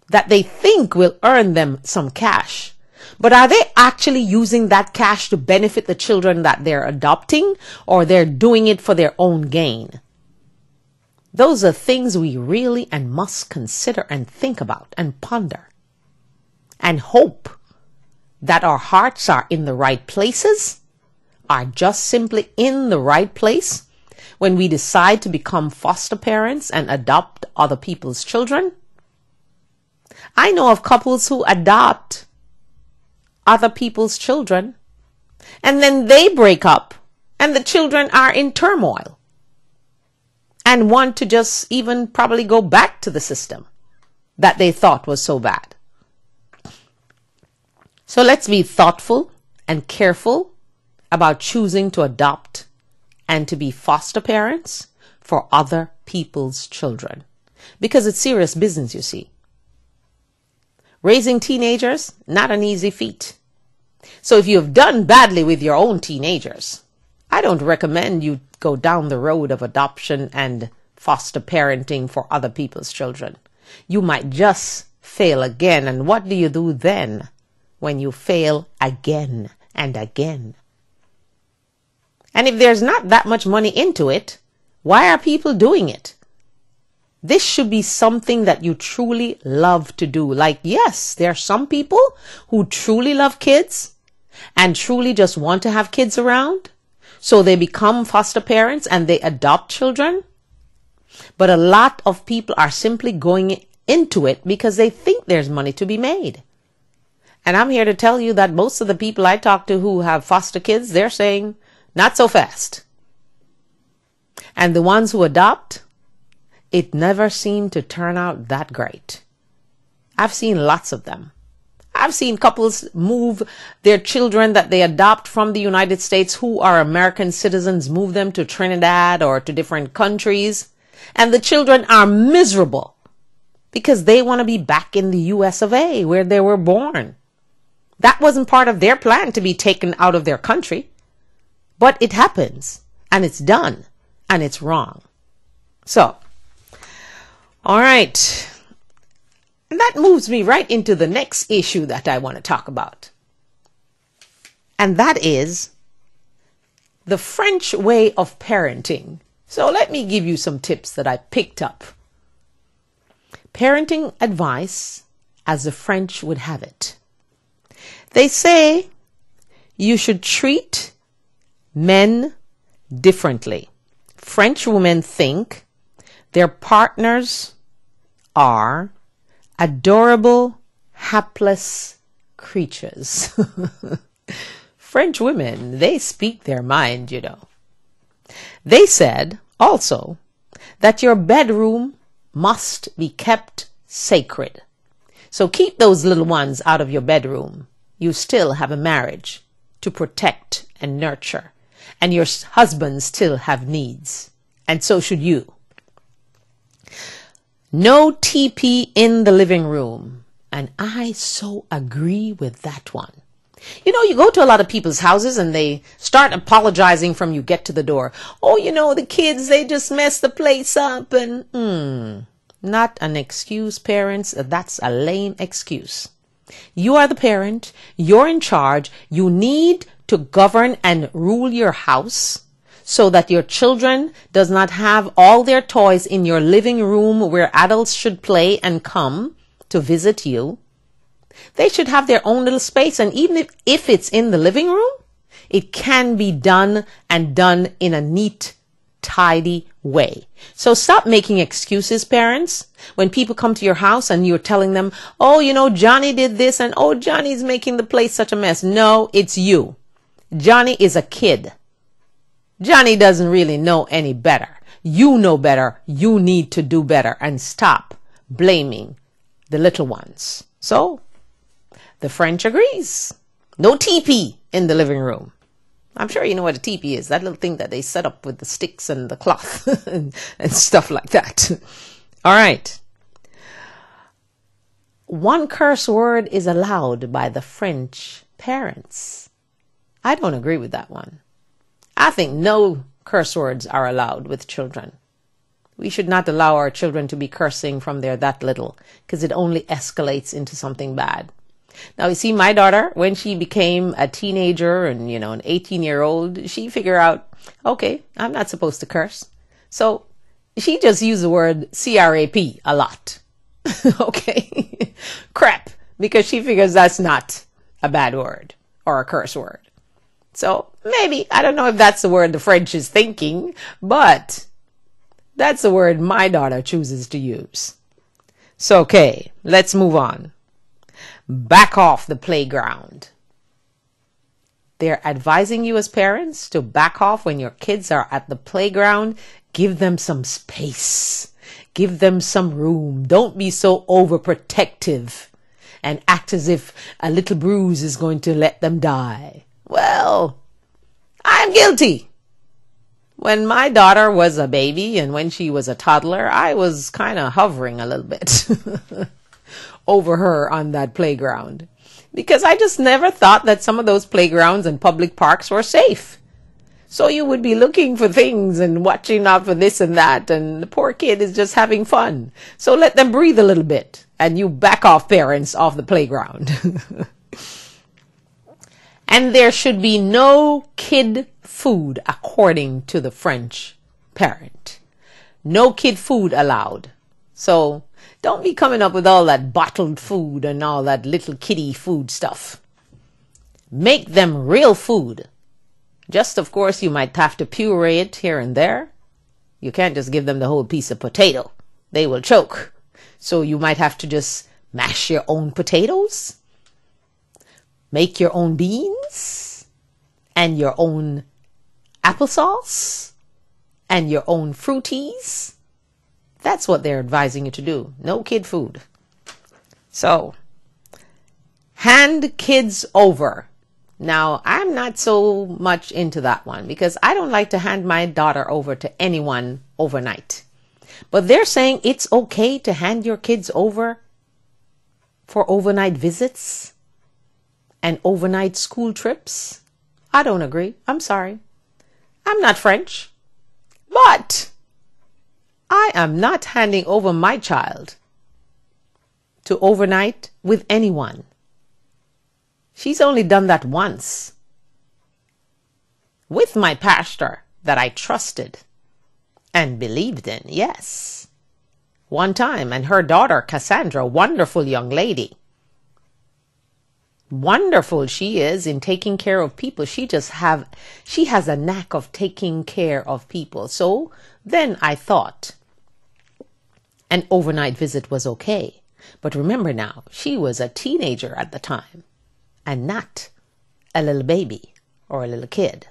that they think will earn them some cash. But are they actually using that cash to benefit the children that they're adopting, or they're doing it for their own gain? Those are things we really and must consider and think about and ponder, and hope that our hearts are in the right places, are just simply in the right place when we decide to become foster parents and adopt other people's children. I know of couples who adopt other people's children and then they break up and the children are in turmoil and want to just even probably go back to the system that they thought was so bad. So let's be thoughtful and careful about choosing to adopt and to be foster parents for other people's children, because it's serious business, you see. Raising teenagers, not an easy feat. So if you've done badly with your own teenagers, I don't recommend you go down the road of adoption and foster parenting for other people's children. You might just fail again. And what do you do then when you fail again and again? And if there's not that much money into it, why are people doing it? This should be something that you truly love to do. Like, yes, there are some people who truly love kids and truly just want to have kids around, so they become foster parents and they adopt children. But a lot of people are simply going into it because they think there's money to be made. And I'm here to tell you that most of the people I talk to who have foster kids, they're saying, not so fast. And the ones who adopt, it never seemed to turn out that great. I've seen lots of them. I've seen couples move their children that they adopt from the United States who are American citizens, move them to Trinidad or to different countries. And the children are miserable because they want to be back in the US of A where they were born. That wasn't part of their plan to be taken out of their country. But it happens, and it's done, and it's wrong. So, all right. And that moves me right into the next issue that I want to talk about. And that is the French way of parenting. So let me give you some tips that I picked up. Parenting advice as the French would have it. They say you should treat men differently. French women think their partners are adorable, hapless creatures. French women, they speak their mind, you know. They said also that your bedroom must be kept sacred. So keep those little ones out of your bedroom. You still have a marriage to protect and nurture. And your husbands still have needs. And so should you. No TP in the living room. And I so agree with that one. You know, you go to a lot of people's houses and they start apologizing from you get to the door. Oh, you know, the kids, they just mess the place up. And not an excuse, parents. That's a lame excuse. You are the parent. You're in charge. You need to govern and rule your house so that your children does not have all their toys in your living room where adults should play and come to visit you. They should have their own little space. And even if it's in the living room, it can be done and done in a neat, tidy way. So stop making excuses, parents, when people come to your house and you're telling them, oh, you know, Johnny did this and oh, Johnny's making the place such a mess. No, it's you. Johnny is a kid. Johnny doesn't really know any better. You know better. You need to do better and stop blaming the little ones. So the French agrees. No teepee in the living room. I'm sure you know what a teepee is. That little thing that they set up with the sticks and the cloth and stuff like that. All right. One curse word is allowed by the French parents. I don't agree with that one. I think no curse words are allowed with children. We should not allow our children to be cursing from they're that little, because it only escalates into something bad. Now, you see, my daughter, when she became a teenager and, you know, an 18-year-old, she figured out, okay, I'm not supposed to curse. So she just used the word C-R-A-P a lot. Okay. Crap. Because she figures that's not a bad word or a curse word. So maybe, I don't know if that's the word the French is thinking, but that's the word my daughter chooses to use. So, okay, let's move on. Back off the playground. They're advising you as parents to back off when your kids are at the playground. Give them some space. Give them some room. Don't be so overprotective and act as if a little bruise is going to let them die. Well, I'm guilty. When my daughter was a baby and when she was a toddler, I was kind of hovering a little bit over her on that playground, because I just never thought that some of those playgrounds and public parks were safe. So you would be looking for things and watching out for this and that, and the poor kid is just having fun. So let them breathe a little bit, and you back off, parents, off the playground. And there should be no kid food, according to the French parent. No kid food allowed. So don't be coming up with all that bottled food and all that little kiddie food stuff. Make them real food. Just, of course, you might have to puree it here and there. You can't just give them the whole piece of potato. They will choke. So you might have to just mash your own potatoes. Make your own beans and your own applesauce and your own fruities. That's what they're advising you to do. No kid food. So, hand kids over. Now, I'm not so much into that one because I don't like to hand my daughter over to anyone overnight. But they're saying it's okay to hand your kids over for overnight visits and overnight school trips. I don't agree. I'm sorry. I'm not French. But I am not handing over my child to overnight with anyone. She's only done that once with my pastor that I trusted and believed in. Yes. One time, and her daughter, Cassandra, wonderful young lady. Wonderful she is in taking care of people. She has a knack of taking care of people. So then I thought an overnight visit was okay. But remember now, she was a teenager at the time and not a little baby or a little kid.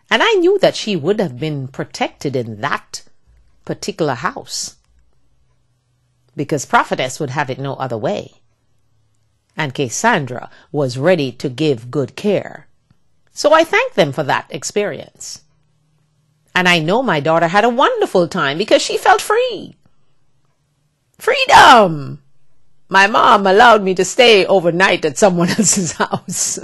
And I knew that she would have been protected in that particular house because Prophetess would have it no other way. And Cassandra was ready to give good care. So I thank them for that experience. And I know my daughter had a wonderful time because she felt free. Freedom! My mom allowed me to stay overnight at someone else's house.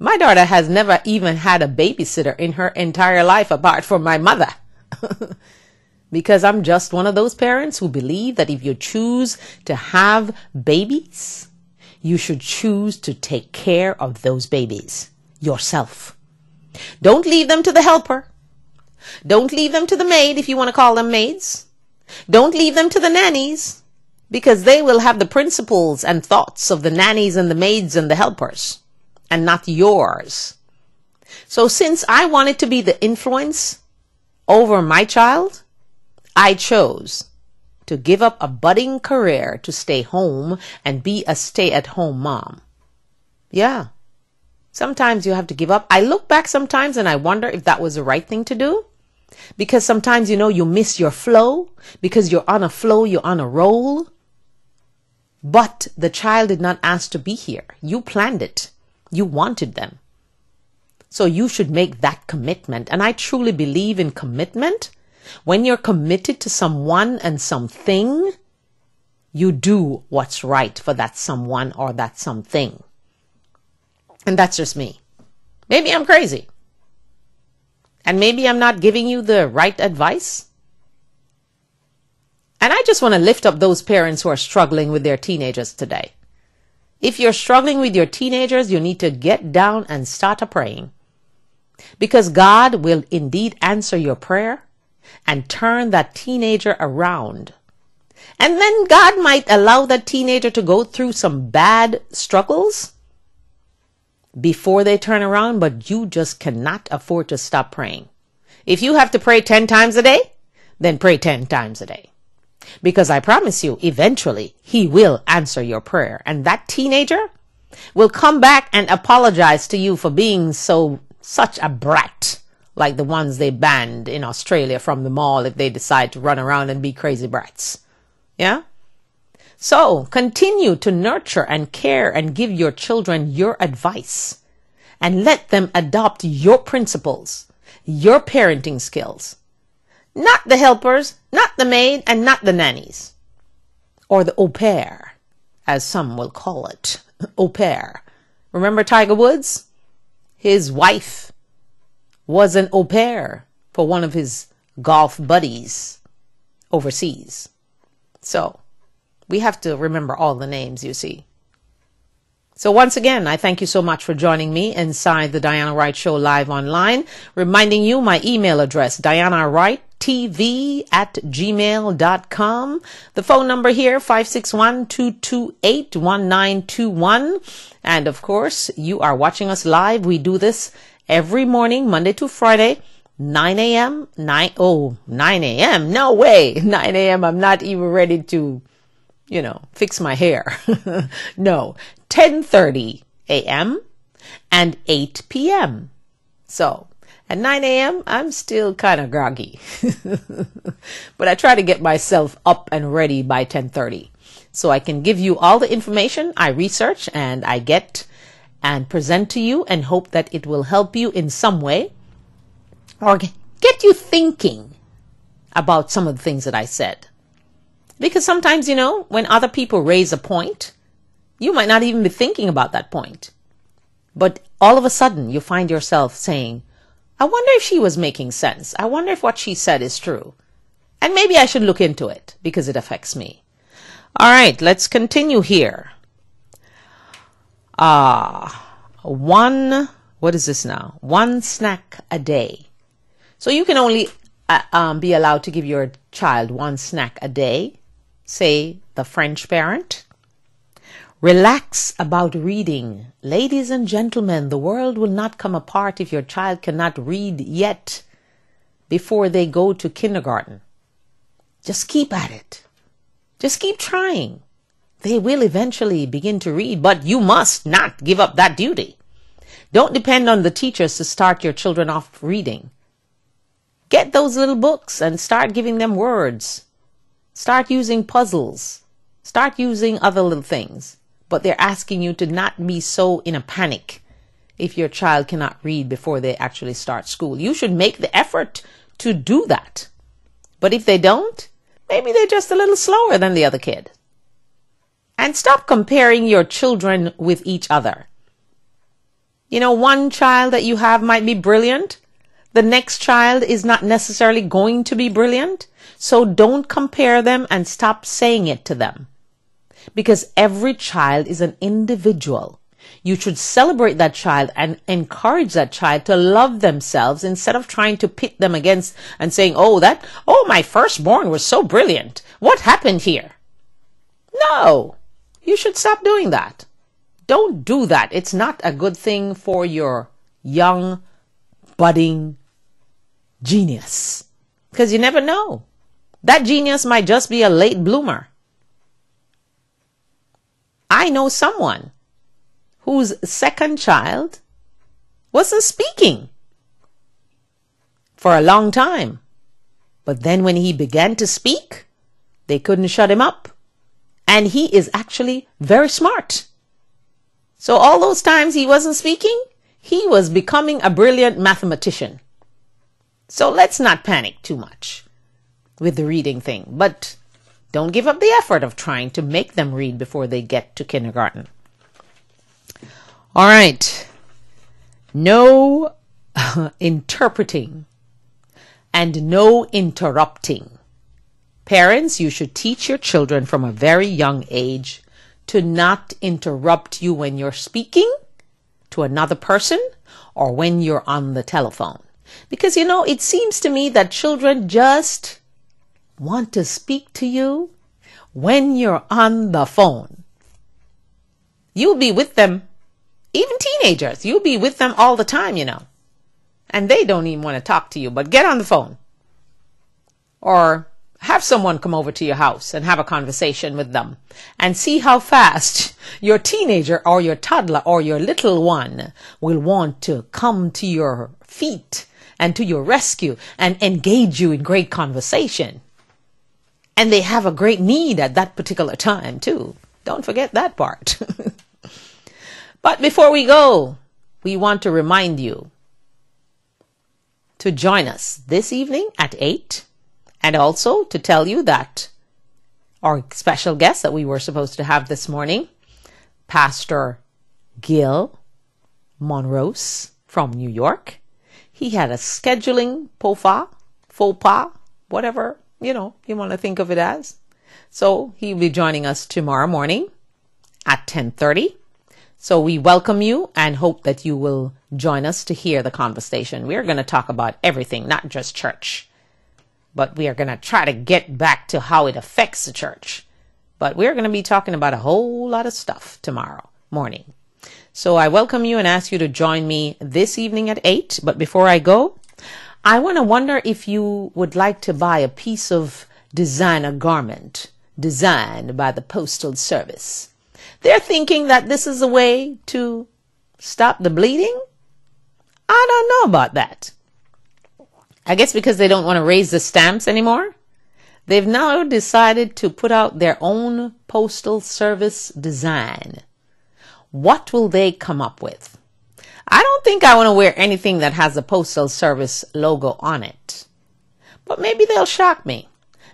My daughter has never even had a babysitter in her entire life apart from my mother. Because I'm just one of those parents who believe that if you choose to have babies, you should choose to take care of those babies yourself. Don't leave them to the helper. Don't leave them to the maid if you want to call them maids. Don't leave them to the nannies because they will have the principles and thoughts of the nannies and the maids and the helpers and not yours. So since I wanted to be the influence over my child, I chose to give up a budding career to stay home and be a stay-at-home mom. Yeah. Sometimes you have to give up. I look back sometimes and I wonder if that was the right thing to do. Because sometimes, you miss your flow. Because you're on a flow, you're on a roll. But the child did not ask to be here. You planned it. You wanted them. So you should make that commitment. And I truly believe in commitment. When you're committed to someone and something, you do what's right for that someone or that something. And that's just me. Maybe I'm crazy. And maybe I'm not giving you the right advice. And I just want to lift up those parents who are struggling with their teenagers today. If you're struggling with your teenagers, you need to get down and start a praying. Because God will indeed answer your prayer and turn that teenager around. And then God might allow that teenager to go through some bad struggles before they turn around, but you just cannot afford to stop praying. If you have to pray 10 times a day, then pray 10 times a day. Because I promise you, eventually, He will answer your prayer. And that teenager will come back and apologize to you for being such a brat, like the ones they banned in Australia from the mall if they decide to run around and be crazy brats. Yeah? So continue to nurture and care and give your children your advice and let them adopt your principles, your parenting skills. Not the helpers, not the maid, and not the nannies. Or the au pair, as some will call it. Au pair. Remember Tiger Woods? His wife was an au pair for one of his golf buddies overseas. So, we have to remember all the names, you see. So once again, I thank you so much for joining me inside the Diana Wright Show live online. Reminding you my email address, dianawrighttv@gmail.com. The phone number here, 561-228-1921. And of course, you are watching us live. We do this every morning, Monday to Friday, 9 a.m. 9 a.m. No way. 9 a.m. I'm not even ready to fix my hair. No, 10:30 a.m. and 8 p.m. So at 9 a.m., I'm still kind of groggy, but I try to get myself up and ready by 10:30 so I can give you all the information I research and I get and present to you and hope that it will help you in some way or get you thinking about some of the things that I said. Because sometimes, when other people raise a point, you might not even be thinking about that point. But all of a sudden, you find yourself saying, I wonder if she was making sense. I wonder if what she said is true. And maybe I should look into it because it affects me. All right, let's continue here. What is this now? 1 snack a day. So you can only be allowed to give your child 1 snack a day. Say the French parent. Relax about reading. Ladies and gentlemen, the world will not come apart if your child cannot read yet before they go to kindergarten. Just keep at it. Just keep trying. They will eventually begin to read, but you must not give up that duty. Don't depend on the teachers to start your children off reading. Get those little books and start giving them words. Start using puzzles. Start using other little things. But they're asking you to not be so in a panic if your child cannot read before they actually start school. You should make the effort to do that. But if they don't, maybe they're just a little slower than the other kid. And stop comparing your children with each other. One child that you have might be brilliant. The next child is not necessarily going to be brilliant. So don't compare them and stop saying it to them. Because every child is an individual. You should celebrate that child and encourage that child to love themselves instead of trying to pit them against and saying, my firstborn was so brilliant. What happened here? No, you should stop doing that. Don't do that. It's not a good thing for your young, budding genius. Because you never know. That genius might just be a late bloomer. I know someone whose second child wasn't speaking for a long time. But then when he began to speak, they couldn't shut him up. And he is actually very smart. So all those times he wasn't speaking, he was becoming a brilliant mathematician. So let's not panic too much with the reading thing. But don't give up the effort of trying to make them read before they get to kindergarten. All right. No interpreting and no interrupting. Parents, you should teach your children from a very young age to not interrupt you when you're speaking to another person or when you're on the telephone. Because, it seems to me that children just want to speak to you when you're on the phone. You'll be with them, even teenagers, you'll be with them all the time, and they don't even want to talk to you, but get on the phone. Or have someone come over to your house and have a conversation with them and see how fast your teenager or your toddler or your little one will want to come to your feet and to your rescue and engage you in great conversation. And they have a great need at that particular time too. Don't forget that part. But before we go, we want to remind you to join us this evening at 8. And also to tell you that our special guest that we were supposed to have this morning, Pastor Gil Monrose from New York, he had a scheduling faux pas, whatever, you want to think of it as. So he'll be joining us tomorrow morning at 10:30. So we welcome you and hope that you will join us to hear the conversation. We're going to talk about everything, not just church. But we are going to try to get back to how it affects the church. But we're going to be talking about a whole lot of stuff tomorrow morning. So I welcome you and ask you to join me this evening at 8. But before I go, I want to wonder if you would like to buy a piece of designer garment designed by the Postal Service. They're thinking that this is a way to stop the bleeding. I don't know about that. I guess because they don't want to raise the stamps anymore. They've now decided to put out their own Postal Service design. What will they come up with? I don't think I want to wear anything that has a Postal Service logo on it. But maybe they'll shock me.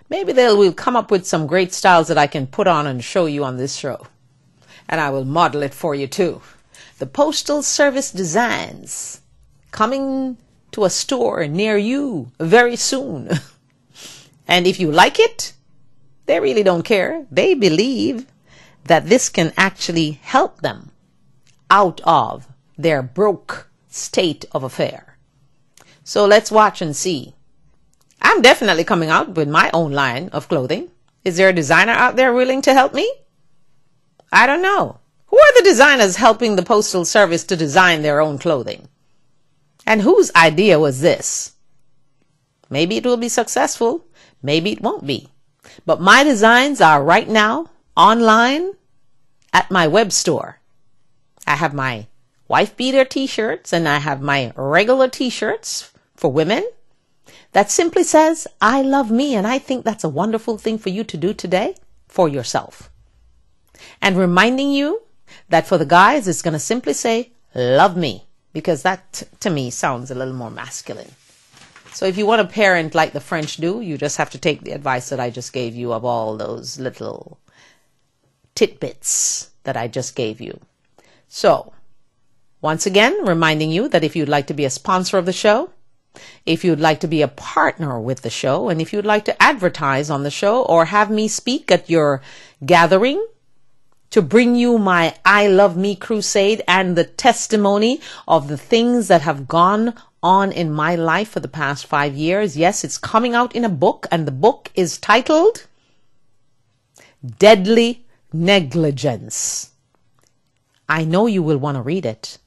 Maybe will come up with some great styles that I can put on and show you on this show. And I will model it for you too. The Postal Service designs coming to a store near you very soon. And if you like it, they really don't care. They believe that this can actually help them out of their broke state of affair. So let's watch and see. I'm definitely coming out with my own line of clothing. Is there a designer out there willing to help me? I don't know. Who are the designers helping the Postal Service to design their own clothing? And whose idea was this? Maybe it will be successful. Maybe it won't be. But my designs are right now online at my web store. I have my wife beater t-shirts and I have my regular t-shirts for women that simply says, I love me. And I think that's a wonderful thing for you to do today for yourself. And reminding you that for the guys, it's going to simply say, love me. Because that, to me, sounds a little more masculine. So if you want to parent like the French do, you just have to take the advice that I just gave you of all those little tidbits that I just gave you. So, once again, reminding you that if you'd like to be a sponsor of the show, if you'd like to be a partner with the show, and if you'd like to advertise on the show or have me speak at your gathering, to bring you my I Love Me crusade and the testimony of the things that have gone on in my life for the past 5 years. Yes, it's coming out in a book, and the book is titled Deadly Negligence. I know you will want to read it.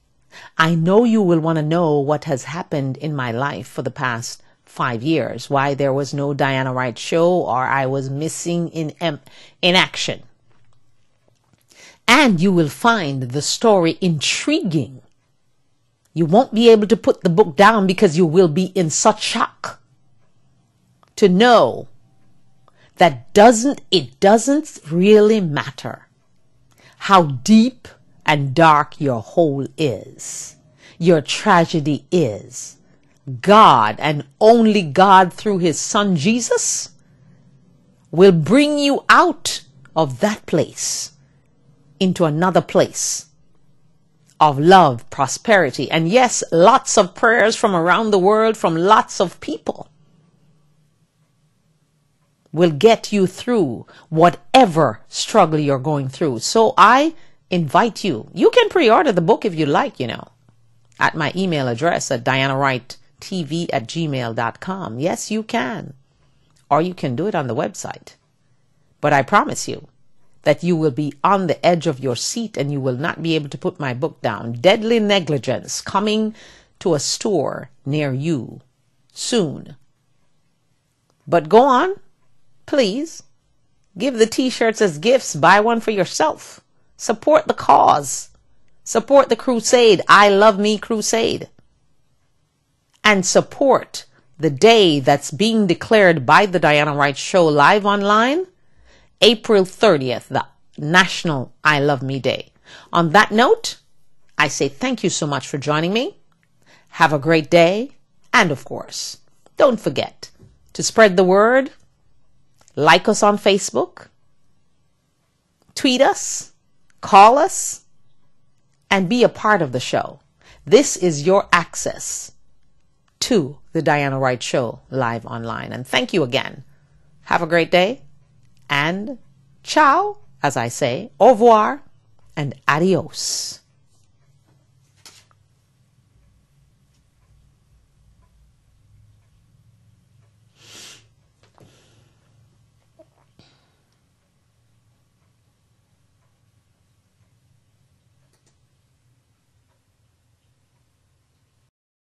I know you will want to know what has happened in my life for the past 5 years, why there was no Diana Wright show or I was missing in action. And you will find the story intriguing. You won't be able to put the book down because you will be in such shock to know that it doesn't really matter how deep and dark your hole is, your tragedy is. God, and only God through his son Jesus, will bring you out of that place into another place of love, prosperity, and yes, lots of prayers from around the world, from lots of people, will get you through whatever struggle you're going through. So I invite you. You can pre-order the book if you like, at my email address at dianawrighttv@gmail.com. Yes, you can. Or you can do it on the website. But I promise you that you will be on the edge of your seat and you will not be able to put my book down. Deadly Negligence, coming to a store near you soon. But go on, please. Give the t-shirts as gifts. Buy one for yourself. Support the cause. Support the crusade, I Love Me Crusade. And support the day that's being declared by the Diana Wright Show live online, April 30th, the National I Love Me Day. On that note, I say thank you so much for joining me. Have a great day. And of course, don't forget to spread the word. Like us on Facebook. Tweet us. Call us. And be a part of the show. This is your access to the Diana Wright Show live online. And thank you again. Have a great day. And ciao, as I say, au revoir and adios.